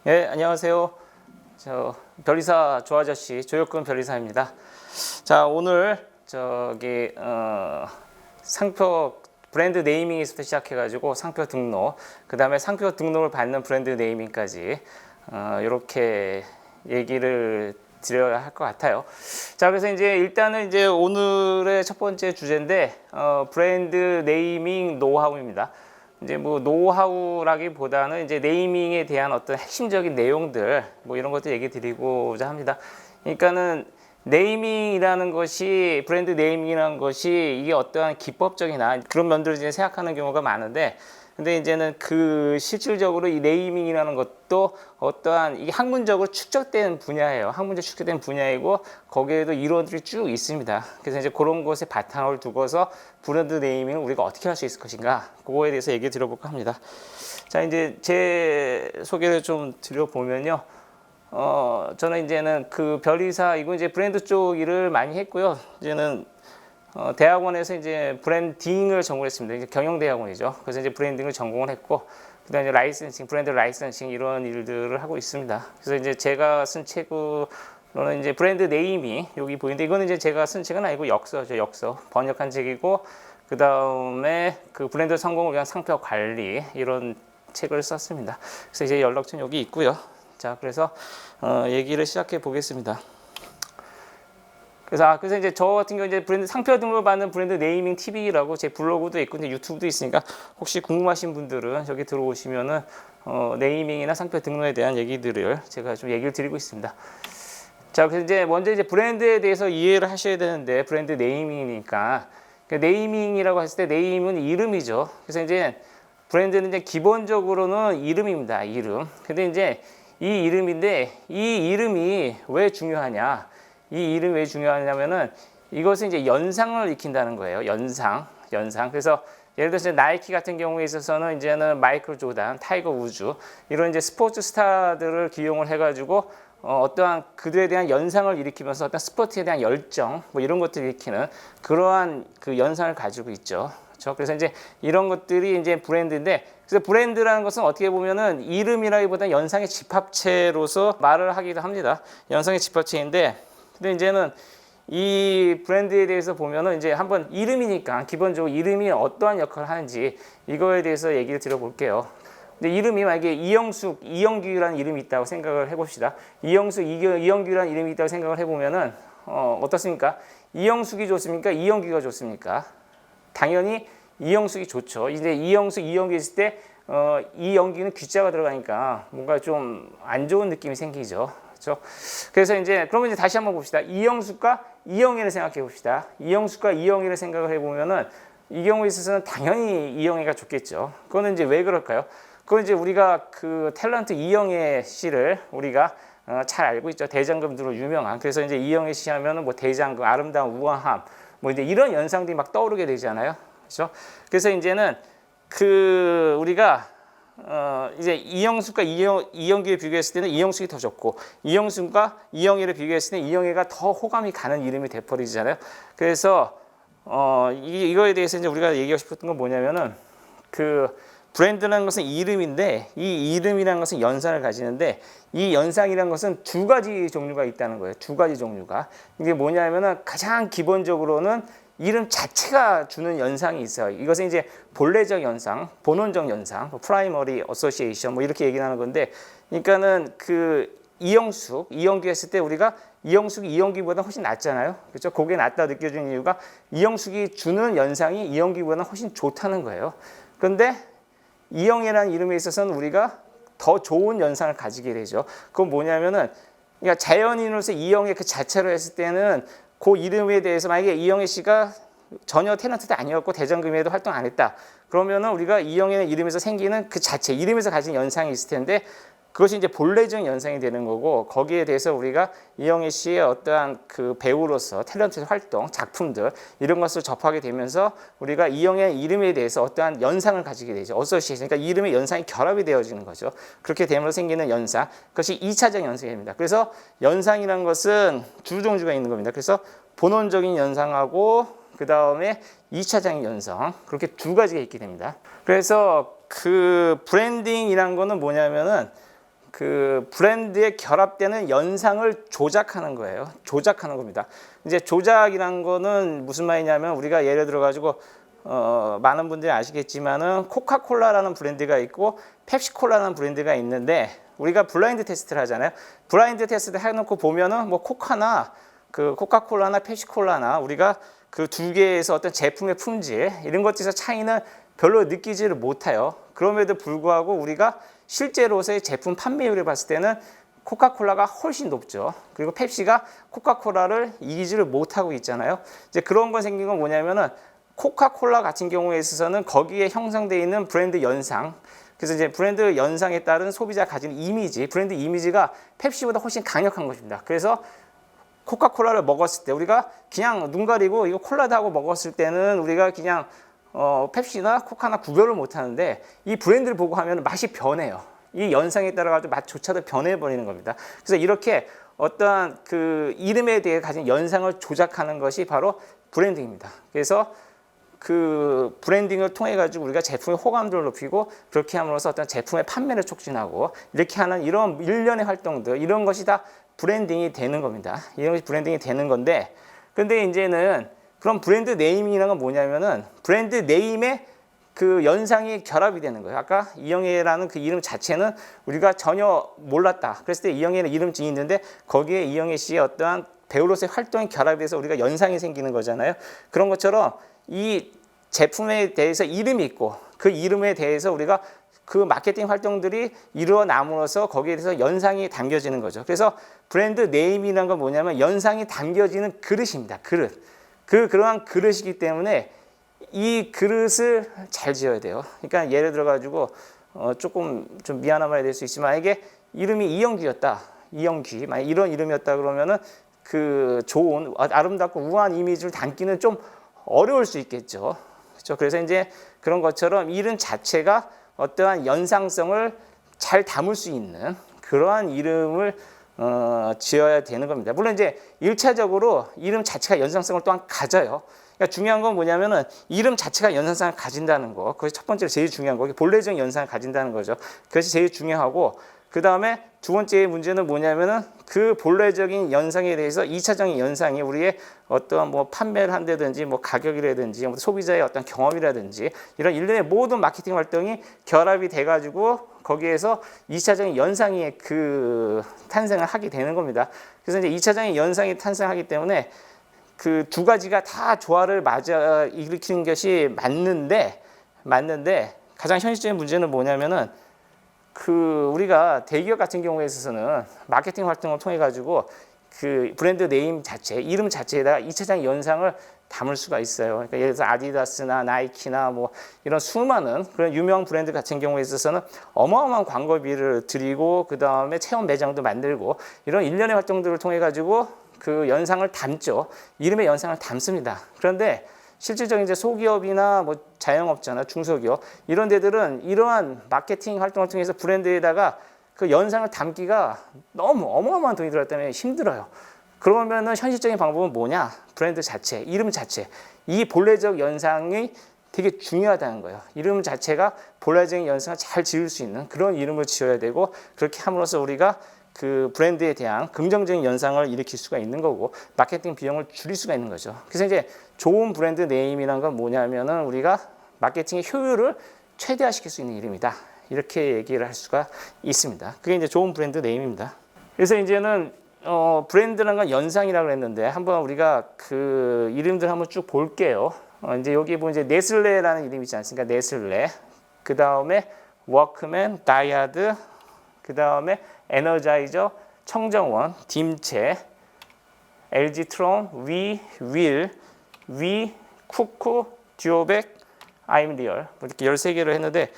예, 안녕하세요. 저 별이사 조아저씨 조혁근 별이사입니다. 자, 오늘 상표 브랜드 네이밍에서부터 시작해가지고 상표 등록, 그 다음에 상표 등록을 받는 브랜드 네이밍까지 이렇게 얘기를 드려야 할 것 같아요. 자, 그래서 이제 일단은 이제 오늘의 첫 번째 주제인데 브랜드 네이밍 노하우입니다. 이제 뭐 노하우라기보다는 이제 네이밍에 대한 어떤 핵심적인 내용들 뭐 이런 것도 얘기 드리고자 합니다. 그러니까는 네이밍이라는 것이 브랜드 네이밍이라는 것이 이게 어떠한 기법적이나 그런 면들을 이제 생각하는 경우가 많은데, 근데 이제는 그 실질적으로 이 네이밍이라는 것도 어떠한 이게 학문적으로 축적된 분야예요. 학문적 축적된 분야이고 거기에도 이론들이 쭉 있습니다. 그래서 이제 그런 것에 바탕을 두고서 브랜드 네이밍을 우리가 어떻게 할 수 있을 것인가, 그거에 대해서 얘기 드려볼까 합니다. 자, 이제 제 소개를 좀 드려보면요. 저는 이제는 그 별이사 이거 이제 브랜드 쪽 일을 많이 했고요. 이제는 대학원에서 이제 브랜딩을 전공했습니다. 이제 경영대학원이죠. 그래서 이제 브랜딩을 전공을 했고, 그다음에 이제 라이선싱, 브랜드 라이선싱 이런 일들을 하고 있습니다. 그래서 이제 제가 쓴 책으로는 이제 브랜드 네이밍, 여기 보이는데 이거는 이제 제가 쓴 책은 아니고 역서죠, 역서. 번역한 책이고, 그다음에 그 브랜드 성공을 위한 상표 관리 이런 책을 썼습니다. 그래서 이제 연락처는 여기 있고요. 자, 그래서 얘기를 시작해 보겠습니다. 그래서 이제 저 같은 경우 이제 브랜드 상표 등록을 받는 브랜드 네이밍 TV라고 제 블로그도 있고 이제 유튜브도 있으니까 혹시 궁금하신 분들은 여기 들어오시면은 네이밍이나 상표 등록에 대한 얘기들을 제가 좀 얘기를 드리고 있습니다. 자, 그래서 이제 먼저 이제 브랜드에 대해서 이해를 하셔야 되는데, 브랜드 네이밍이니까 네이밍이라고 했을 때 네임은 이름이죠. 그래서 이제 브랜드는 이제 기본적으로는 이름입니다. 이름. 근데 이제 이 이름인데 이 이름이 왜 중요하냐? 이 이름이 왜 중요하냐면은 이것은 이제 연상을 익힌다는 거예요. 연상. 그래서 예를 들어서 나이키 같은 경우에 있어서는 이제는 마이클 조단, 타이거 우즈 이런 이제 스포츠 스타들을 기용을 해가지고 어떠한 그들에 대한 연상을 일으키면서 어떤 스포츠에 대한 열정 뭐 이런 것들을 일으키는 그러한 그 연상을 가지고 있죠. 그렇죠? 그래서 이제 이런 것들이 이제 브랜드인데, 그래서 브랜드라는 것은 어떻게 보면은 이름이라기보다 연상의 집합체로서 말을 하기도 합니다. 연상의 집합체인데, 근데 이제는 이 브랜드에 대해서 보면은 이제 한번 이름이니까 기본적으로 이름이 어떠한 역할을 하는지 이거에 대해서 얘기를 드려볼게요. 근데 이름이 만약에 이영숙, 이영규라는 이름이 있다고 생각을 해봅시다. 이영숙, 이영규라는 이름이 있다고 생각을 해보면은 어떻습니까? 이영숙이 좋습니까? 이영규가 좋습니까? 당연히 이영숙이 좋죠. 이제 이영숙, 이영규 있을 때 이영규는 귀자가 들어가니까 뭔가 좀 안 좋은 느낌이 생기죠. 그렇죠? 그래서 이제 그러면 이제 다시 한번 봅시다. 이영숙과 이영애를 생각해 봅시다. 이영숙과 이영애를 생각을 해보면은 이 경우에 있어서는 당연히 이영애가 좋겠죠. 그거는 이제 왜 그럴까요? 그건 이제 우리가 그 탤런트 이영애 씨를 우리가 잘 알고 있죠. 대장금으로 유명한. 그래서 이제 이영애 씨 하면은 뭐 대장금, 아름다운 우아함, 뭐 이제 이런 연상들이 막 떠오르게 되잖아요. 그렇죠? 그래서 이제는 그 우리가 이제 이영숙과 이영규에 비교했을 때는 이영숙이 더 좋고, 이영숙과 이영애를 비교했을 때는 이영애가 더 호감이 가는 이름이 돼버리잖아요. 그래서 이거에 대해서 이제 우리가 얘기하고 싶었던 건 뭐냐면은 그 브랜드라는 것은 이름인데 이 이름이라는 것은 연상을 가지는데 이 연상이라는 것은 두 가지 종류가 있다는 거예요. 두 가지 종류가. 이게 뭐냐면은 가장 기본적으로는 이름 자체가 주는 연상이 있어요. 이것은 이제 본래적 연상, 본원적 연상, 프라이머리 어소시에이션 뭐 이렇게 얘기하는 건데, 그러니까는 그 이영숙, 이영규 했을 때 우리가 이영숙이 이영규보다 훨씬 낫잖아요. 그렇죠? 그게 낫다 느껴지는 이유가 이영숙이 주는 연상이 이영규보다 훨씬 좋다는 거예요. 그런데 이영애라는 이름에 있어서는 우리가 더 좋은 연상을 가지게 되죠. 그건 뭐냐면은 그러니까 자연인으로서 이영애 그 자체로 했을 때는 그 이름에 대해서 만약에 이영애 씨가 전혀 탤런트도 아니었고 대장금에도 활동 안 했다. 그러면은 우리가 이영애의 이름에서 생기는 그 자체, 이름에서 가진 연상이 있을 텐데 그것이 이제 본래적인 연상이 되는 거고, 거기에 대해서 우리가 이영애 씨의 어떠한 그 배우로서 탤런트 활동, 작품들 이런 것을 접하게 되면서 우리가 이영애 이름에 대해서 어떠한 연상을 가지게 되죠. 어소시에이션, 그러니까 이름의 연상이 결합이 되어지는 거죠. 그렇게 되면서 생기는 연상, 그것이 2차적 연상입니다. 그래서 연상이라는 것은 두 종류가 있는 겁니다. 그래서 본원적인 연상하고 그 다음에 2차적인 연상, 그렇게 두 가지가 있게 됩니다. 그래서 그 브랜딩이라는 거는 뭐냐면은 그 브랜드에 결합되는 연상을 조작하는 거예요. 조작하는 겁니다. 이제 조작이란 거는 무슨 말이냐면 우리가 예를 들어 가지고 많은 분들이 아시겠지만은 코카콜라라는 브랜드가 있고 펩시콜라라는 브랜드가 있는데 우리가 블라인드 테스트를 하잖아요. 블라인드 테스트를 해놓고 보면은 뭐 코카나 그 코카콜라나 펩시콜라나 우리가 그 두 개에서 어떤 제품의 품질 이런 것들에서 차이는 별로 느끼지를 못해요. 그럼에도 불구하고 우리가 실제로서의 제품 판매율을 봤을 때는 코카콜라가 훨씬 높죠. 그리고 펩시가 코카콜라를 이기지를 못하고 있잖아요. 이제 그런 건 생긴 건 뭐냐면은 코카콜라 같은 경우에 있어서는 거기에 형성되어 있는 브랜드 연상, 그래서 이제 브랜드 연상에 따른 소비자 가진 이미지, 브랜드 이미지가 펩시보다 훨씬 강력한 것입니다. 그래서 코카콜라를 먹었을 때 우리가 그냥 눈 가리고 이거 콜라다 하고 먹었을 때는 우리가 그냥 펩시나 코카나 구별을 못 하는데 이 브랜드를 보고 하면 맛이 변해요. 이 연상에 따라 가지고 맛조차도 변해버리는 겁니다. 그래서 이렇게 어떠한 그 이름에 대해 가진 연상을 조작하는 것이 바로 브랜딩입니다. 그래서 그 브랜딩을 통해 가지고 우리가 제품의 호감도를 높이고 그렇게 함으로써 어떤 제품의 판매를 촉진하고 이렇게 하는 이런 일련의 활동들, 이런 것이 다 브랜딩이 되는 겁니다. 이런 것이 브랜딩이 되는 건데, 근데 이제는 그럼 브랜드 네이밍이라는 건 뭐냐면은 브랜드 네임에 그 연상이 결합이 되는 거예요. 아까 이영애라는 그 이름 자체는 우리가 전혀 몰랐다. 그랬을 때 이영애는 이름이 있는데 거기에 이영애 씨의 어떠한 배우로서의 활동이 결합이 돼서 우리가 연상이 생기는 거잖아요. 그런 것처럼 이 제품에 대해서 이름이 있고 그 이름에 대해서 우리가 그 마케팅 활동들이 이루어남으로써 거기에 대해서 연상이 담겨지는 거죠. 그래서 브랜드 네임이라는 건 뭐냐면 연상이 담겨지는 그릇입니다. 그릇. 그러한 그릇이기 때문에 이 그릇을 잘 지어야 돼요. 그러니까 예를 들어 가지고 조금 좀 미안한 말이 될 수 있지만 만약에 이름이 이영규였다. 이영규. 만약 이런 이름이었다 그러면은 그 좋은 아름답고 우아한 이미지를 담기는 좀 어려울 수 있겠죠. 그렇죠? 그래서 이제 그런 것처럼 이름 자체가 어떠한 연상성을 잘 담을 수 있는 그러한 이름을 지어야 되는 겁니다. 물론 이제 1차적으로 이름 자체가 연상성을 또한 가져요. 그러니까 중요한 건 뭐냐면은 이름 자체가 연상성을 가진다는 거. 그것이 첫 번째로 제일 중요한 거고 본래적인 연상을 가진다는 거죠. 그것이 제일 중요하고 그 다음에 두 번째 문제는 뭐냐면은 그 본래적인 연상에 대해서 2차적인 연상이 우리의 어떤 뭐 판매를 한다든지 뭐 가격이라든지 뭐 소비자의 어떤 경험이라든지 이런 일련의 모든 마케팅 활동이 결합이 돼가지고 거기에서 2차적인 연상이 그 탄생을 하게 되는 겁니다. 그래서 이제 2차적인 연상이 탄생하기 때문에 그 두 가지가 다 조화를 맞아 일으키는 것이 맞는데 가장 현실적인 문제는 뭐냐면은 그 우리가 대기업 같은 경우에 있어서는 마케팅 활동을 통해 가지고 그 브랜드 네임 자체, 이름 자체에다가 2차적인 연상을 담을 수가 있어요. 그러니까 예를 들어서 아디다스나 나이키나 뭐 이런 수많은 그런 유명 브랜드 같은 경우에 있어서는 어마어마한 광고비를 들이고 그 다음에 체험 매장도 만들고 이런 일련의 활동들을 통해 가지고 그 연상을 담죠. 이름의 연상을 담습니다. 그런데 실질적인 이제 소기업이나 뭐 자영업자나 중소기업 이런 데들은 이러한 마케팅 활동을 통해서 브랜드에다가 그 연상을 담기가 너무 어마어마한 돈이 들어갔기 때문에 힘들어요. 그러면은 현실적인 방법은 뭐냐? 브랜드 자체, 이름 자체. 이 본래적 연상이 되게 중요하다는 거예요. 이름 자체가 본래적인 연상을 잘 지을 수 있는 그런 이름을 지어야 되고 그렇게 함으로써 우리가 그 브랜드에 대한 긍정적인 연상을 일으킬 수가 있는 거고 마케팅 비용을 줄일 수가 있는 거죠. 그래서 이제 좋은 브랜드 네임이란 건 뭐냐면은 우리가 마케팅의 효율을 최대화시킬 수 있는 이름이다. 이렇게 얘기를 할 수가 있습니다. 그게 이제 좋은 브랜드 네임입니다. 그래서 이제는 브랜드라는 건 연상이라고 그랬는데 한번 우리가 그 이름들 한번 쭉 볼게요. 이제 여기 보면 이제 네슬레라는 이름이 있지 않습니까? 네슬레. 그 다음에 워크맨, 다이아드, 그 다음에 에너자이저, 청정원, 딤체, LG트론, 윌, 쿠쿠, 듀오백, 아임리얼 이렇게 13개를 했는데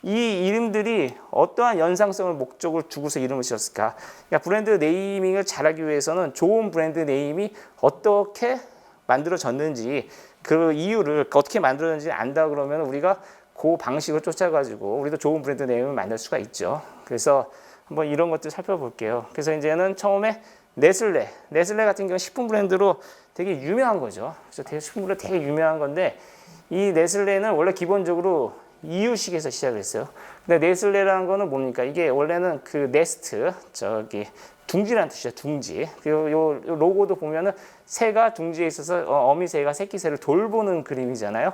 이 이름들이 어떠한 연상성을 목적으로 두고서 이름을 지었을까? 그러니까 브랜드 네이밍을 잘하기 위해서는 좋은 브랜드 네임이 어떻게 만들어졌는지 그 이유를 어떻게 만들어졌는지 안다 그러면 우리가 그 방식을 쫓아가지고 우리도 좋은 브랜드 네임을 만들 수가 있죠. 그래서 한번 이런 것들 살펴볼게요. 그래서 이제는 처음에 네슬레 같은 경우 식품 브랜드로 되게 유명한 거죠. 그래서 식품 브랜드 되게 유명한 건데 이 네슬레는 원래 기본적으로 이유식에서 시작을 했어요. 근데 네슬레라는 거는 뭡니까? 이게 원래는 그 네스트, 저기 둥지라는 뜻이죠. 둥지. 그리고 요 로고도 보면은 새가 둥지에 있어서 어미 새가 새끼 새를 돌보는 그림이잖아요.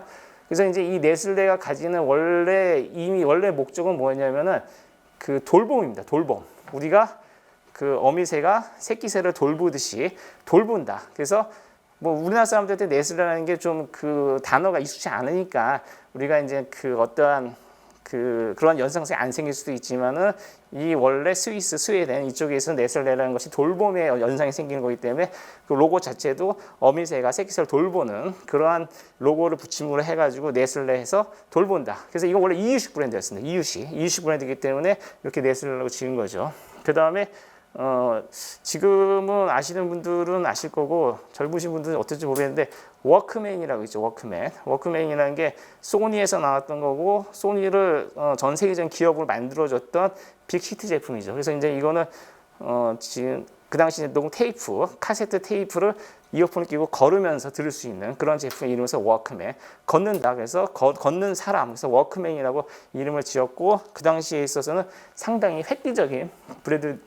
그래서 이제 이 네슬레가 가지는 원래 목적은 뭐냐면은 그 돌봄입니다. 돌봄. 우리가 그 어미 새가 새끼 새를 돌보듯이 돌본다. 그래서 뭐 우리나라 사람들한테 네슬레라는 게 좀 그 단어가 익숙치 않으니까 우리가 이제 그 어떠한 그런 연상성이 안 생길 수도 있지만은 이 원래 스위스, 스웨덴 이쪽에서 네슬레라는 것이 돌봄의 연상이 생기는 거기 때문에 그 로고 자체도 어미새가 새끼새를 돌보는 그러한 로고를 붙임으로 해가지고 네슬레에서 돌본다. 그래서 이건 원래 이유식 브랜드였습니다. 이유식 브랜드이기 때문에 이렇게 네슬레라고 지은 거죠. 그 다음에 지금은 아시는 분들은 아실 거고 젊으신 분들은 어떨지 모르겠는데 워크맨이라고 있죠. 워크맨이라는 게 소니에서 나왔던 거고 소니를 전 세계적인 기업을 만들어줬던 빅히트 제품이죠. 그래서 이제 이거는 지금 그 당시 녹음 테이프, 카세트 테이프를 이어폰을 끼고 걸으면서 들을 수 있는 그런 제품 이름에서 워크맨. 걷는다. 그래서 걷는 사람. 그래서 워크맨이라고 이름을 지었고 그 당시에 있어서는 상당히 획기적인 브랜드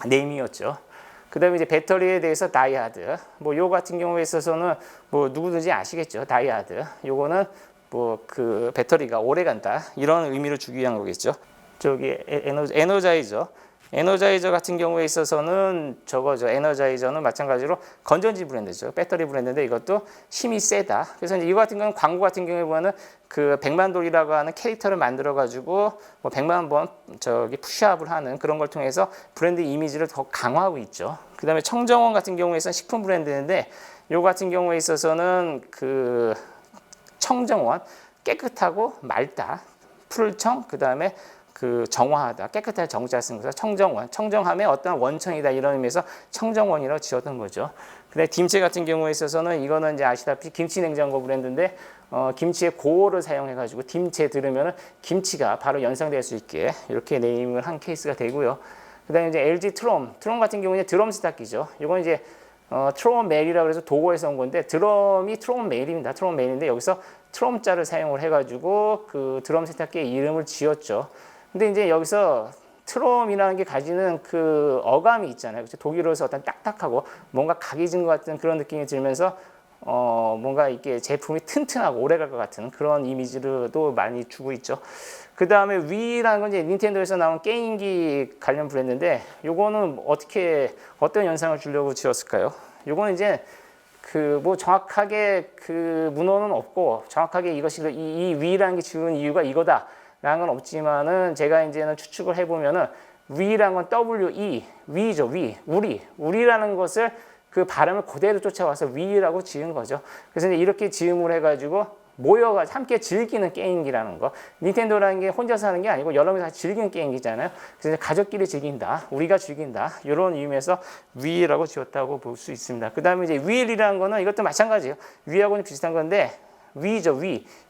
네임이었죠. 그 다음에 이제 배터리에 대해서 다이하드. 뭐 요 같은 경우에 있어서는 뭐 누구든지 아시겠죠. 다이하드. 요거는 뭐 그 배터리가 오래 간다. 이런 의미를 주기 위한 거겠죠. 저기 에너자이저 같은 경우에 있어서는 저거죠. 에너자이저는 마찬가지로 건전지 브랜드죠. 배터리 브랜드인데 이것도 힘이 세다. 그래서 이제 이거 같은 경우는 광고 같은 경우에 보면은 그 백만돌이라고 하는 캐릭터를 만들어 가지고 뭐 100만 번 저기 푸시업을 하는 그런 걸 통해서 브랜드 이미지를 더 강화하고 있죠. 그다음에 청정원 같은 경우에서는 식품 브랜드인데 요 같은 경우에 있어서는 그 청정원 깨끗하고 맑다. 풀청 그다음에 그 정화하다, 깨끗하게 정자를 쓴 것에서 청정원, 청정함의 어떤 원천이다 이런 의미에서 청정원이라고 지었던 거죠. 근데 김치 같은 경우에 있어서는 이거는 이제 아시다시피 김치 냉장고 브랜드인데 김치의 고어를 사용해가지고 김치에 들으면은 김치가 바로 연상될 수 있게 이렇게 네임을 한 케이스가 되고요. 그다음에 이제 LG 트롬 같은 경우는 드럼 세탁기죠. 이건 이제 트롬 메일이라고 해서 도고에서 온 건데 드럼이 트롬 메일입니다. 트롬 메일인데 여기서 트롬자를 사용을 해가지고 그 드럼 세탁기의 이름을 지었죠. 근데 이제 여기서 트롬이라는 게 가지는 그 어감이 있잖아요. 독일어에서 어떤 딱딱하고 뭔가 각이진 것 같은 그런 느낌이 들면서 뭔가 이게 제품이 튼튼하고 오래갈 것 같은 그런 이미지도 많이 주고 있죠. 그 다음에 위라는 건 이제 닌텐도에서 나온 게임기 관련 브랜드인데 요거는 어떤 연상을 주려고 지었을까요? 요거는 이제 그 뭐 정확하게 그 문헌은 없고 정확하게 이것이 이 위라는 게 지은 이유가 이거다. 라는 건 없지만은 제가 이제는 추측을 해보면은 위라는 건 WE, 위죠, 우리라는 것을 그 발음을 그대로 쫓아와서 위라고 지은 거죠. 그래서 이제 이렇게 지음을 해가지고 모여가지고 함께 즐기는 게임기라는 거. 닌텐도라는 게 혼자서 하는 게 아니고 여러 명이 다 즐기는 게임기잖아요. 그래서 가족끼리 즐긴다, 우리가 즐긴다 이런 의미에서 위라고 지었다고 볼 수 있습니다. 그 다음에 이제 윌이라는 거는 이것도 마찬가지예요. 위하고는 비슷한 건데 위죠,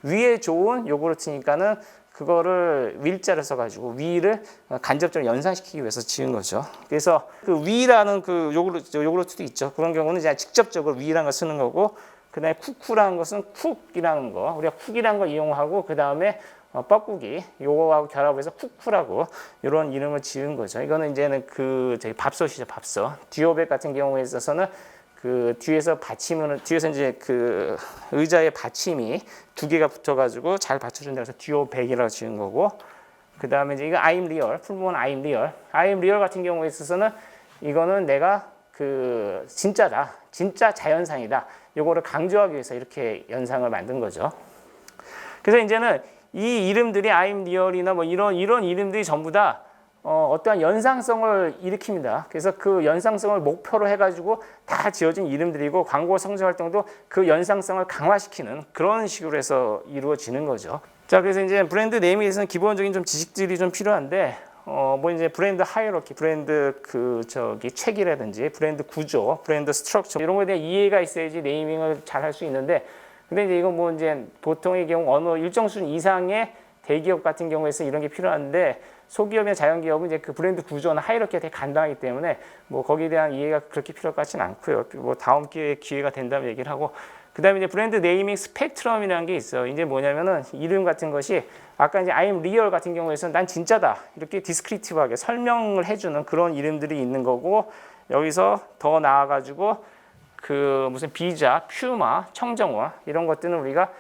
위에 좋은 요구르트니까는 그거를 윌자를 써가지고 위를 간접적으로 연상시키기 위해서 지은 거죠. 그래서 그 위라는 그 요구르트도 있죠. 그런 경우는 이제 직접적으로 위라는 걸 쓰는 거고, 그다음에 쿠쿠라는 것은 쿡이라는 거, 우리가 쿡이라는 걸 이용하고 그 다음에 뻐꾸기 요거하고 결합해서 쿠쿠라고 이런 이름을 지은 거죠. 이거는 이제는 그 저희 밥솥이죠, 밥솥. 듀오백 같은 경우에 있어서는 그 뒤에서 이제 그 의자에 받침이 두 개가 붙어가지고 잘 받쳐준다 해서 듀오백이라고 지은 거고, 그 다음에 이제 이거 I'm real, 풀무원 I'm real 같은 경우에 있어서는 이거는 내가 그 진짜다, 진짜 자연상이다. 요거를 강조하기 위해서 이렇게 연상을 만든 거죠. 그래서 이제는 이 이름들이 I'm real이나 뭐 이런 이름들이 전부 다 어떠한 연상성을 일으킵니다. 그래서 그 연상성을 목표로 해가지고 다 지어진 이름들이고 광고 성적 활동도 그 연상성을 강화시키는 그런 식으로 해서 이루어지는 거죠. 자, 그래서 이제 브랜드 네임에 대해서는 기본적인 좀 지식들이 좀 필요한데, 뭐 이제 브랜드 하이어러키, 브랜드 책이라든지 브랜드 구조, 브랜드 스트럭처 이런 거에 대한 이해가 있어야지 네이밍을 잘 할 수 있는데, 근데 이제 이건 뭐 이제 보통의 경우 어느 일정 수준 이상의 대기업 같은 경우에서 이런 게 필요한데, 소기업이나 자연기업은 이제 그 브랜드 구조나 하이어키가 되게 간단하기 때문에 뭐 거기에 대한 이해가 그렇게 필요할 것 같지는 않고요. 뭐 다음 기회가 된다면 얘기를 하고, 그다음에 이제 브랜드 네이밍 스펙트럼이라는 게 있어요. 이제 뭐냐면은 이름 같은 것이 아까 이제 I'm real 같은 경우에서는 난 진짜다 이렇게 디스크리티브하게 설명을 해주는 그런 이름들이 있는 거고, 여기서 더 나아가지고 그 무슨 비자, 퓨마, 청정원 이런 것들은 우리가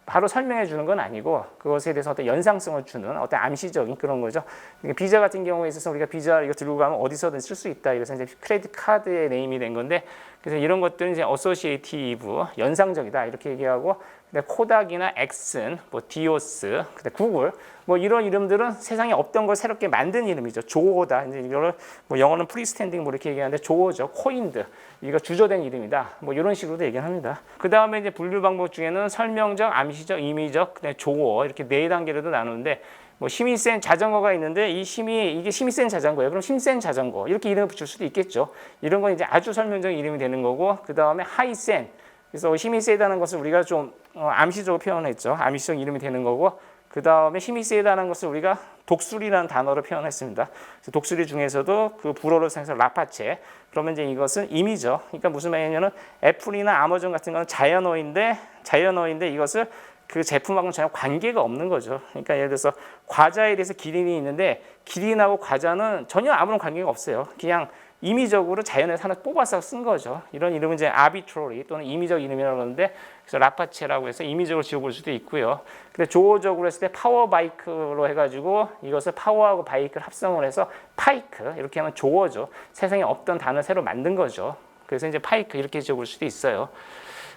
바로 설명해 주는 건 아니고 그것에 대해서 어떤 연상성을 주는 어떤 암시적인 그런 거죠. 그러니까 비자 같은 경우에 있어서 우리가 비자 이거 들고 가면 어디서든 쓸 수 있다. 이래서 이제 크레딧 카드의 네임이 된 건데, 그래서 이런 것들은 이제 어소시에이티브, 연상적이다 이렇게 얘기하고, 근데 코닥이나 엑슨, 뭐 디오스, 근데 구글 뭐 이런 이름들은 세상에 없던 걸 새롭게 만든 이름이죠. 조어다. 이제 이거를 뭐 영어는 프리스탠딩 뭐 이렇게 얘기하는데 조어죠. 코인드. 이거 주저된 이름이다. 뭐 이런 식으로도 얘기합니다. 그 다음에 이제 분류 방법 중에는 설명적, 암시적, 임의적, 그다음에 조어 이렇게 네 단계로도 나누는데, 뭐 힘이 센 자전거가 있는데 이게 힘이 센 자전거예요. 그럼 힘 센 자전거 이렇게 이름을 붙일 수도 있겠죠. 이런 건 이제 아주 설명적인 이름이 되는 거고, 그 다음에 하이 센. 그래서 힘이 세다는 것을 우리가 좀 암시적으로 표현했죠. 암시적 이름이 되는 거고, 그 다음에 힘이 세다는 것을 우리가 독수리라는 단어로 표현했습니다. 그래서 독수리 중에서도 그 불어를 사용해서 라파체. 그러면 이제 이것은 임의죠. 그러니까 무슨 말이냐면 애플이나 아마존 같은 거는 자연어인데 이것을 그 제품하고는 전혀 관계가 없는 거죠. 그러니까 예를 들어서 과자에 대해서 기린이 있는데 기린하고 과자는 전혀 아무런 관계가 없어요. 그냥 임의적으로 자연에서 하나 뽑아서 쓴 거죠. 이런 이름은 이제 arbitrary 또는 임의적 이름이라고 하는데, 그래서 라파체라고 해서 임의적으로 지어볼 수도 있고요. 근데 조어적으로 했을 때 파워 바이크로 해가지고 이것을 파워하고 바이크를 합성을 해서 파이크 이렇게 하면 조어죠. 세상에 없던 단어 새로 만든 거죠. 그래서 이제 파이크 이렇게 지어볼 수도 있어요.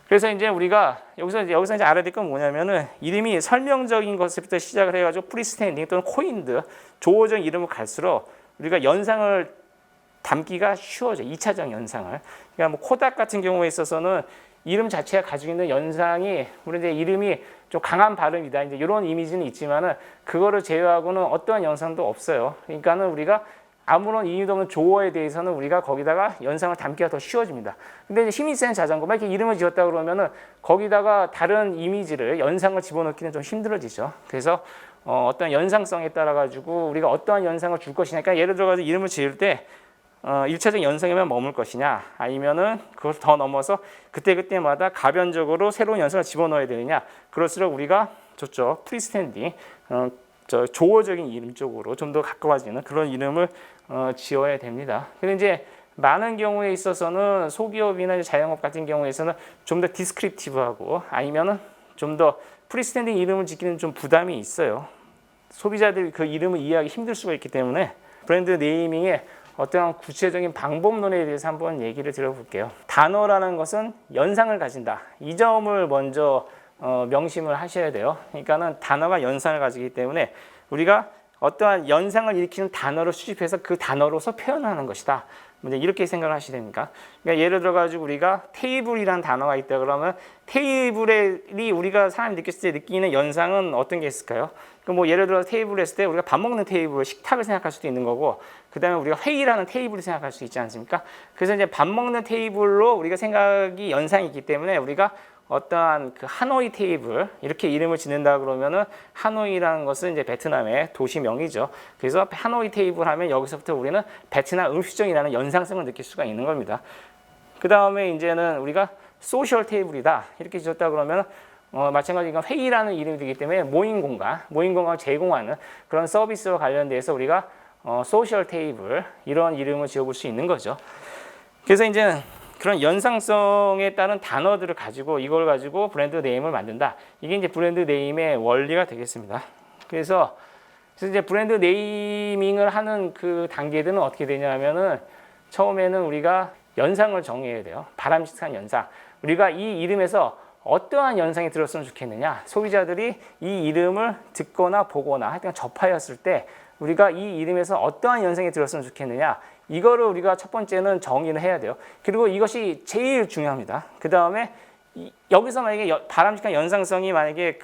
그래서 이제 우리가 여기서 이제 알아야 될 건 뭐냐면은 이름이 설명적인 것부터 시작을 해가지고 프리스탠딩 또는 코인드 조어적 이름을 갈수록 우리가 연상을 담기가 쉬워져. 2차적 연상을. 그러니까 뭐 코닥 같은 경우에 있어서는 이름 자체가 가지고 있는 연상이, 물론 이제 이름이 좀 강한 발음이다. 이제 이런 이미지는 있지만은 그거를 제외하고는 어떠한 연상도 없어요. 그러니까는 우리가 아무런 이유도 없는 조어에 대해서는 우리가 거기다가 연상을 담기가 더 쉬워집니다. 근데 이제 힘이 센 자전거, 막 이렇게 이름을 지었다 그러면은 거기다가 다른 이미지를 연상을 집어넣기는 좀 힘들어지죠. 그래서 어떤 연상성에 따라 가지고 우리가 어떠한 연상을 줄 것이냐. 그러니까 예를 들어 가지고 이름을 지을 때 1차적 연상에만 머물 것이냐, 아니면은 그걸 더 넘어서 그때그때마다 가변적으로 새로운 연상을 집어넣어야 되느냐. 그럴수록 우리가 저쪽 프리스탠딩 조어적인 이름 쪽으로 좀 더 가까워지는 그런 이름을 지어야 됩니다. 근데 이제 많은 경우에 있어서는 소기업이나 자영업 같은 경우에서는 좀 더 디스크립티브하고 아니면은 좀 더 프리스탠딩 이름을 짓기는 좀 부담이 있어요. 소비자들이 그 이름을 이해하기 힘들 수가 있기 때문에 브랜드 네이밍의 어떠한 구체적인 방법론에 대해서 한번 얘기를 드려볼게요. 단어라는 것은 연상을 가진다. 이 점을 먼저 명심을 하셔야 돼요. 그러니까는 단어가 연상을 가지기 때문에 우리가 어떠한 연상을 일으키는 단어를 수집해서 그 단어로서 표현하는 것이다. 이렇게 생각을 하셔야 됩니까? 그러니까 예를 들어 가지고 우리가 테이블이라는 단어가 있다 그러면 테이블이 우리가 사람이 느꼈을 때 느끼는 연상은 어떤 게 있을까요? 뭐 예를 들어 테이블 했을 때 우리가 밥 먹는 테이블, 식탁을 생각할 수도 있는 거고, 그 다음에 우리가 회의라는 테이블을 생각할 수 있지 않습니까? 그래서 이제 밥 먹는 테이블로 우리가 생각이 연상이 있기 때문에 우리가 어떠한 그 하노이 테이블 이렇게 이름을 짓는다 그러면은 하노이라는 것은 이제 베트남의 도시명이죠. 그래서 하노이 테이블 하면 여기서부터 우리는 베트남 음식점이라는 연상성을 느낄 수가 있는 겁니다. 그 다음에 이제는 우리가 소셜 테이블이다 이렇게 지었다 그러면 마찬가지로 회의라는 이름이 되기 때문에 모임 공간을 제공하는 그런 서비스와 관련돼서 우리가 소셜 테이블 이런 이름을 지어볼 수 있는 거죠. 그래서 이제 그런 연상성에 따른 단어들을 가지고 이걸 가지고 브랜드 네임을 만든다. 이게 이제 브랜드 네임의 원리가 되겠습니다. 그래서 이제 브랜드 네이밍을 하는 그 단계들은 어떻게 되냐면은 처음에는 우리가 연상을 정해야 돼요. 바람직한 연상. 우리가 이 이름에서 어떠한 연상이 들었으면 좋겠느냐. 소비자들이 이 이름을 듣거나 보거나 하여튼 접하였을 때 우리가 이 이름에서 어떠한 연상이 들었으면 좋겠느냐. 이거를 우리가 첫 번째는 정의를 해야 돼요. 그리고 이것이 제일 중요합니다. 그 다음에 여기서 만약에 바람직한 연상성이 만약에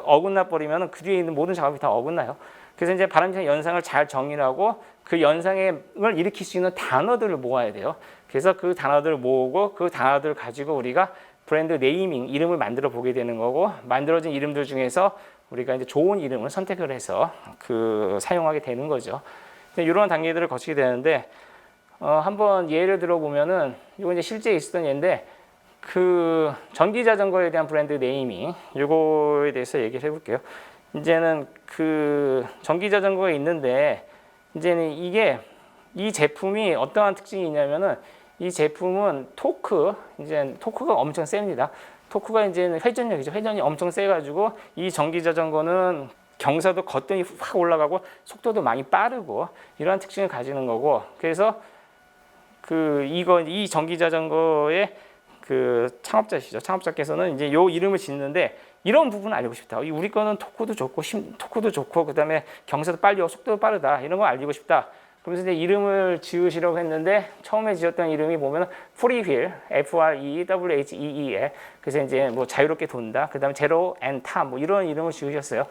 어긋나 버리면 그 뒤에 있는 모든 작업이 다 어긋나요. 그래서 이제 바람직한 연상을 잘 정의를 하고 그 연상을 일으킬 수 있는 단어들을 모아야 돼요. 그래서 그 단어들을 모으고 그 단어들을 가지고 우리가 브랜드 네이밍 이름을 만들어 보게 되는 거고, 만들어진 이름들 중에서 우리가 이제 좋은 이름을 선택을 해서 사용하게 되는 거죠. 이런 단계들을 거치게 되는데 한번 예를 들어 보면은 이거 이제 실제 있었던 예인데 그 전기 자전거에 대한 브랜드 네이밍 이거에 대해서 얘기를 해볼게요. 이제는 그 전기 자전거가 있는데 이제는 이게 이 제품이 어떠한 특징이 있냐면은 이 제품은 이제 토크가 엄청 셉니다. 토크가 이제는 회전력이죠. 회전이 엄청 세가지고 이 전기 자전거는 경사도 거뜬히 확 올라가고 속도도 많이 빠르고 이러한 특징을 가지는 거고, 그래서 이 전기 자전거의 그 창업자시죠. 창업자께서는 이제 요 이름을 짓는데 이런 부분을 알리고 싶다. 우리 거는 토크도 좋고 그다음에 경사도 빨리 속도도 빠르다. 이런 거 알리고 싶다. 그러면서 이제 이름을 지으시려고 했는데 처음에 지었던 이름이 보면 프리휠, FREWHEE. 그래서 이제 뭐 자유롭게 돈다. 그다음에 제로 앤 탑 뭐 이런 이름을 지으셨어요.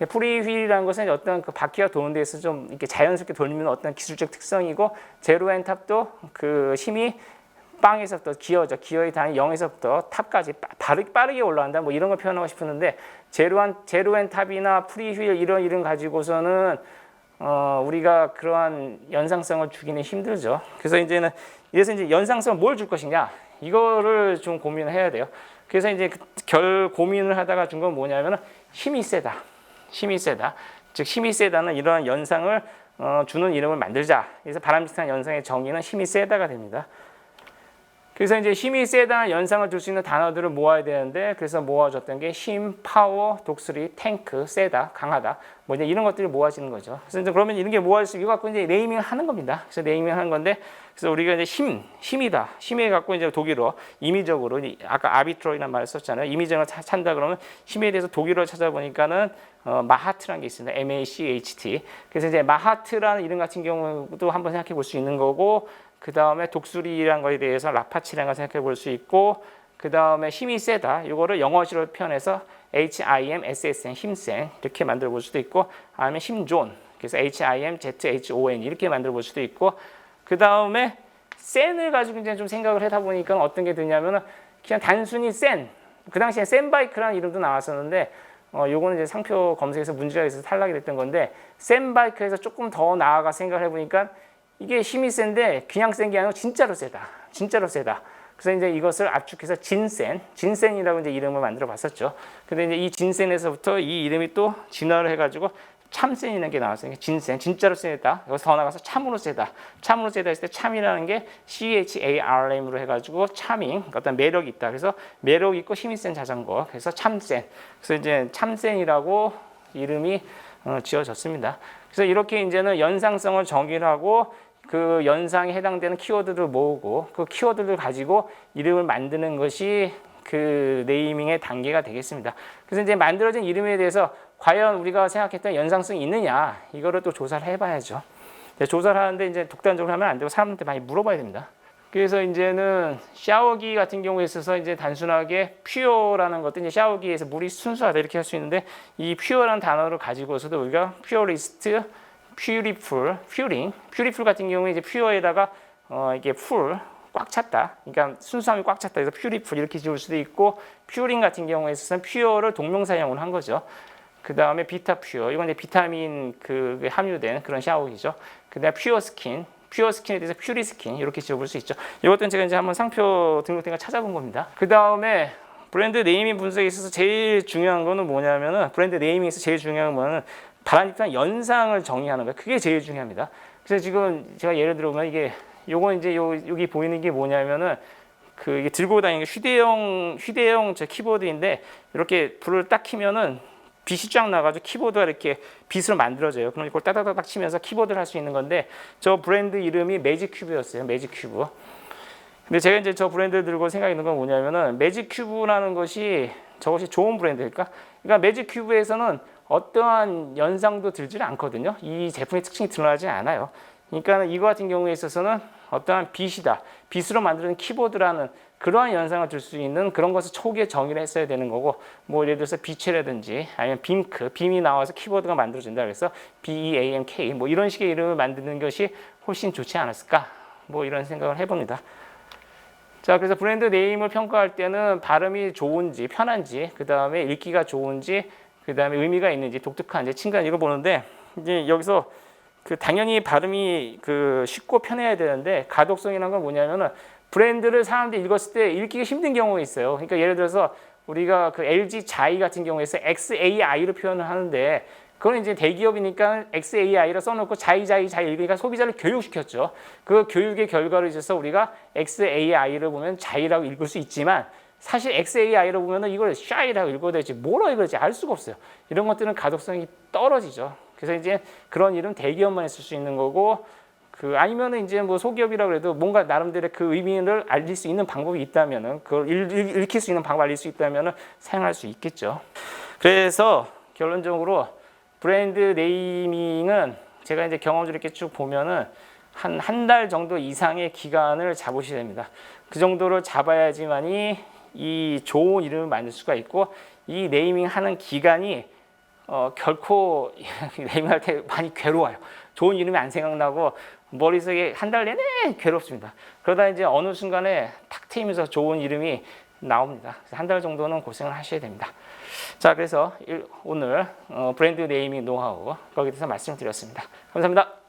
프리휠이라는 것은 어떤 그 바퀴가 도는 데서 좀 이렇게 자연스럽게 돌리는 어떤 기술적 특성이고, 제로 앤 탑도 그 힘이 빵에서부터 기어의 단위 0에서부터 탑까지 빠르게 올라간다. 뭐 이런 걸 표현하고 싶었는데 제로 앤 탑이나 프리휠 이런 이름 가지고서는 우리가 그러한 연상성을 주기는 힘들죠. 그래서 이제 연상성 뭘 줄 것이냐 이거를 좀 고민을 해야 돼요. 그래서 이제 고민을 하다가 준 건 뭐냐면은 힘이 세다. 즉 힘이 세다는 이러한 연상을 주는 이름을 만들자. 그래서 바람직한 연상의 정의는 힘이 세다가 됩니다. 그래서 이제 힘이 세다는 연상을 줄 수 있는 단어들을 모아야 되는데, 그래서 모아줬던 게 힘, 파워, 독수리, 탱크, 세다, 강하다, 뭐 이제 이런 것들이 모아지는 거죠. 그래서 이제 그러면 이런 게 모아져서 이거 갖고 이제 네이밍을 하는 겁니다. 그래서 네이밍을 하는 건데, 그래서 우리가 이제 힘이다. 힘에 갖고 이제 독일어, 임의적으로 아까 아비트로이라는 말을 썼잖아요. 임의적으로 찾다 그러면 힘에 대해서 독일어 찾아보니까는 마하트라는 게 있습니다. MACHT. 그래서 이제 마하트라는 이름 같은 경우도 한번 생각해 볼 수 있는 거고, 그 다음에 독수리라는 거에 대해서 라파치라는 걸 생각해 볼 수 있고, 그 다음에 힘이 세다. 이거를 영어식으로 표현해서 HIMSSN, 힘센 이렇게 만들어 볼 수도 있고, 아니면 힘존. 그래서 HIMZHON 이렇게 만들어 볼 수도 있고, 그 다음에 센을 가지고 이제 좀 생각을 하다 보니까 어떤 게 드냐면은 그냥 단순히 그 당시에 센바이크라는 이름도 나왔었는데, 요거는 이제 상표 검색에서 문제가 있어서 탈락이 됐던 건데, 센바이크에서 조금 더 나아가 생각을 해보니까 이게 힘이 센데 그냥 센 게 아니고 진짜로 세다. 그래서 이제 이것을 압축해서 진센이라고 이제 이름을 만들어 봤었죠. 근데 이제 이 진센에서부터 이 이름이 또 진화를 해가지고 참센이라는 게 나왔어요. 진짜로 세다. 여기서 더 나가서 참으로 세다 했을 때 참이라는 게 CHARM으로 해가지고 차밍, 어떤 매력이 있다. 그래서 매력 있고 힘이 센 자전거. 그래서 참센. 그래서 이제 참센이라고 이름이 지어졌습니다. 그래서 이렇게 이제는 연상성을 정의를 하고 그 연상에 해당되는 키워드를 모으고 그 키워드를 가지고 이름을 만드는 것이 그 네이밍의 단계가 되겠습니다. 그래서 이제 만들어진 이름에 대해서 과연 우리가 생각했던 연상성이 있느냐 이거를 또 조사를 해봐야죠. 조사를 하는데 이제 독단적으로 하면 안 되고 사람한테 많이 물어봐야 됩니다. 그래서 이제는 샤워기 같은 경우에 있어서 이제 단순하게 퓨어라는 것도 이제 샤워기에서 물이 순수하다 이렇게 할 수 있는데, 이 퓨어라는 단어를 가지고서도 우리가 퓨어리스트, 퓨리풀 같은 경우에 이제 퓨어에다가 이게 꽉 찼다. 그러니까 순수함이 꽉 찼다. 그래서 퓨리풀 이렇게 지을 수도 있고, 퓨린 같은 경우에 있어서는 퓨어를 동명사형으로 한 거죠. 그 다음에 비타 퓨어, 이건 이제 비타민 함유된 그런 샤워기죠. 그 다음에 퓨어 스킨에 대해서 퓨리 스킨 이렇게 지어볼 수 있죠. 이것도 제가 이제 한번 상표 등록된 거 찾아본 겁니다. 그 다음에 브랜드 네이밍 분석에 있어서 제일 중요한 거는 뭐냐면은, 브랜드 네이밍에서 제일 중요한 거는 바람직한 연상을 정의하는 거예요. 그게 제일 중요합니다. 그래서 지금 제가 예를 들어보면 요건 이제 여기 보이는 게 뭐냐면은 이게 들고 다니는 휴대용 저 키보드인데, 이렇게 불을 딱 켜면은 빛이 쫙 나가지고 키보드가 이렇게 빛으로 만들어져요. 그럼 이걸 따닥따닥 치면서 키보드를 할 수 있는 건데, 저 브랜드 이름이 매직큐브였어요. 매직큐브. 근데 제가 이제 저 브랜드를 들고 생각이 있는 건 뭐냐면은, 매직큐브라는 것이 저것이 좋은 브랜드일까? 그러니까 매직큐브에서는 어떠한 연상도 들지는 않거든요. 이 제품의 특징이 드러나지 않아요. 그러니까 이거 같은 경우에 있어서는 어떠한 빛으로 만드는 키보드라는 그러한 연상을 줄 수 있는 그런 것을 초기에 정의를 했어야 되는 거고, 뭐 예를 들어서 빛이라든지 아니면 빔이 나와서 키보드가 만들어진다 그래서 BEAMK 뭐 이런 식의 이름을 만드는 것이 훨씬 좋지 않았을까, 뭐 이런 생각을 해봅니다. 자, 그래서 브랜드 네임을 평가할 때는 발음이 좋은지 편한지, 그 다음에 읽기가 좋은지, 그 다음에 의미가 있는지, 독특한지, 친근한지 이거 보는데, 이제 여기서 당연히 발음이 쉽고 편해야 되는데, 가독성이라는 건 뭐냐면은 브랜드를 사람들이 읽었을 때 읽기가 힘든 경우가 있어요. 그러니까 예를 들어서 우리가 그 LG 자이 같은 경우에서 XAI로 표현을 하는데 그건 이제 대기업이니까 XAI로 써놓고 자이 읽으니까 소비자를 교육시켰죠. 그 교육의 결과로 있어서 우리가 XAI를 보면 자이라고 읽을 수 있지만 사실 XAI로 보면은 이걸 샤이라고 읽어야 될지 뭐라고 읽을지 알 수가 없어요. 이런 것들은 가독성이 떨어지죠. 그래서 이제 그런 일은 대기업만 했을 수 있는 거고 아니면은 이제 뭐 소기업이라고 해도 뭔가 나름대로 그 의미를 알릴 수 있는 방법이 있다면은 그걸 읽힐 수 있는 방법 알릴 수 있다면은 사용할 수 있겠죠. 그래서 결론적으로 브랜드 네이밍은 제가 이제 경험적으로 이렇게 쭉 보면은 한 달 정도 이상의 기간을 잡으셔야 됩니다. 그 정도를 잡아야지만이 이 좋은 이름을 만들 수가 있고 이 네이밍 하는 기간이 결코 네이밍할 때 많이 괴로워요. 좋은 이름이 안 생각나고 머릿속에 한 달 내내 괴롭습니다. 그러다 이제 어느 순간에 탁 트이면서 좋은 이름이 나옵니다. 한 달 정도는 고생을 하셔야 됩니다. 자, 그래서 오늘 브랜드 네이밍 노하우 거기에 대해서 말씀드렸습니다. 감사합니다.